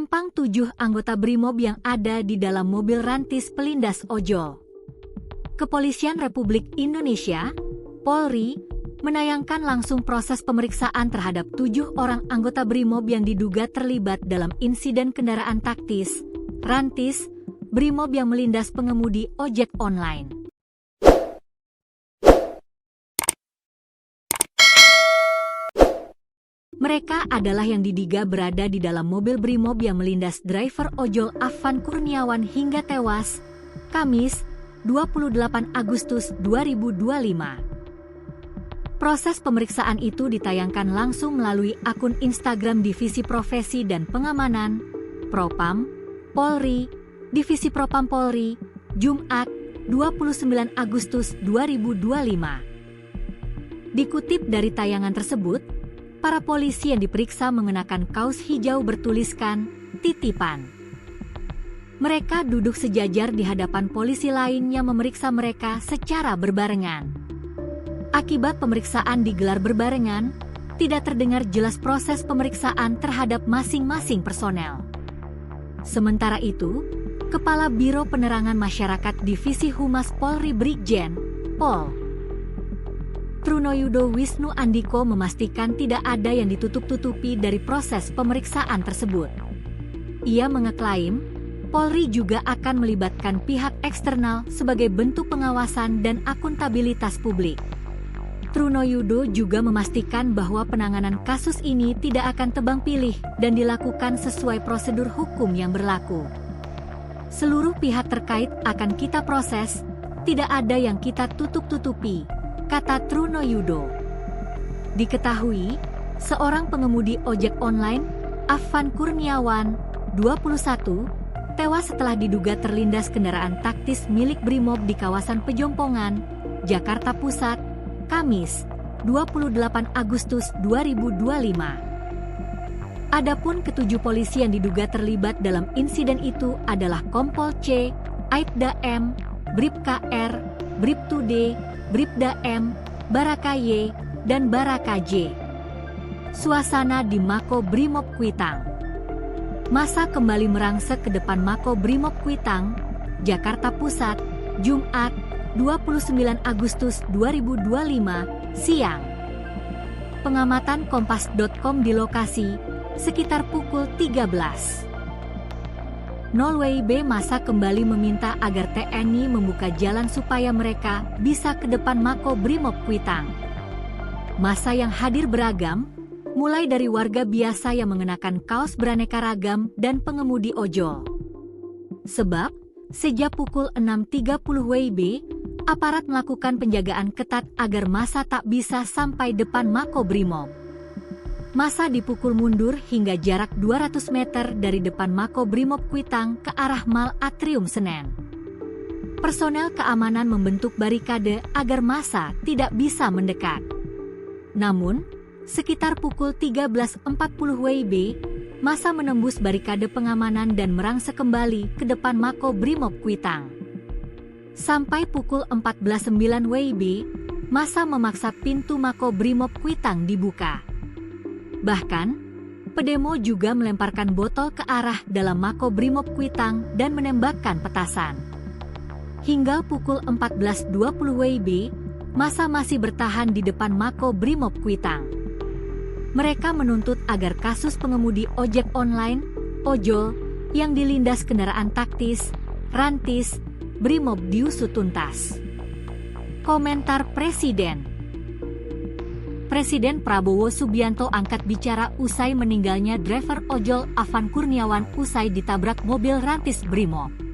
Penumpang 7 anggota BRIMOB yang ada di dalam mobil rantis pelindas ojol. Kepolisian Republik Indonesia, Polri, menayangkan langsung proses pemeriksaan terhadap 7 orang anggota BRIMOB yang diduga terlibat dalam insiden kendaraan taktis, rantis, BRIMOB yang melindas pengemudi ojek online. Mereka adalah yang diduga berada di dalam mobil BRIMOB yang melindas driver ojol Afan Kurniawan hingga tewas, Kamis, 28 Agustus 2025. Proses pemeriksaan itu ditayangkan langsung melalui akun Instagram Divisi Profesi dan Pengamanan, Propam, Polri, Divisi Propam Polri, Jumat, 29 Agustus 2025. Dikutip dari tayangan tersebut, para polisi yang diperiksa mengenakan kaos hijau bertuliskan "Titipan". Mereka duduk sejajar di hadapan polisi lain yang memeriksa mereka secara berbarengan. Akibat pemeriksaan digelar berbarengan, tidak terdengar jelas proses pemeriksaan terhadap masing-masing personel. Sementara itu, Kepala Biro Penerangan Masyarakat Divisi Humas Polri Brigjen Pol. Trunoyudo Wisnu Andiko memastikan tidak ada yang ditutup-tutupi dari proses pemeriksaan tersebut. Ia mengeklaim, Polri juga akan melibatkan pihak eksternal sebagai bentuk pengawasan dan akuntabilitas publik. Trunoyudo juga memastikan bahwa penanganan kasus ini tidak akan tebang pilih dan dilakukan sesuai prosedur hukum yang berlaku. Seluruh pihak terkait akan kita proses, tidak ada yang kita tutup-tutupi, kata Trunoyudo. Diketahui, seorang pengemudi ojek online, Afan Kurniawan, 21, tewas setelah diduga terlindas kendaraan taktis milik BRIMOB di kawasan Pejompongan, Jakarta Pusat, Kamis, 28 Agustus 2025. Adapun ketujuh polisi yang diduga terlibat dalam insiden itu adalah Kompol C, Aibda M, Bribka R, Bribtu D, Bribda M, Baraka Y, dan Baraka J. Suasana di Mako BRIMOB Kuitang. Massa kembali merangsek ke depan Mako BRIMOB Kuitang, Jakarta Pusat, Jumat, 29 Agustus 2025, siang. Pengamatan Kompas.com di lokasi, sekitar pukul 13.00 WIB massa kembali meminta agar TNI membuka jalan supaya mereka bisa ke depan Mako BRIMOB Kuitang. Massa yang hadir beragam, mulai dari warga biasa yang mengenakan kaos beraneka ragam dan pengemudi ojol. Sebab, sejak pukul 6.30 WIB, aparat melakukan penjagaan ketat agar massa tak bisa sampai depan Mako BRIMOB. Massa dipukul mundur hingga jarak 200 meter dari depan Mako BRIMOB Kuitang ke arah Mall Atrium Senen. Personel keamanan membentuk barikade agar massa tidak bisa mendekat. Namun, sekitar pukul 13.40 WIB, massa menembus barikade pengamanan dan merangsek kembali ke depan Mako BRIMOB Kuitang. Sampai pukul 14.09 WIB, massa memaksa pintu Mako BRIMOB Kuitang dibuka. Bahkan, pedemo juga melemparkan botol ke arah dalam Mako BRIMOB Kuitang dan menembakkan petasan. Hingga pukul 14.20 WIB, massa masih bertahan di depan Mako BRIMOB Kuitang. Mereka menuntut agar kasus pengemudi ojek online, ojol, yang dilindas kendaraan taktis, rantis, BRIMOB diusut tuntas. Komentar Presiden. Presiden Prabowo Subianto angkat bicara usai meninggalnya driver ojol Afan Kurniawan usai ditabrak mobil rantis BRIMOB.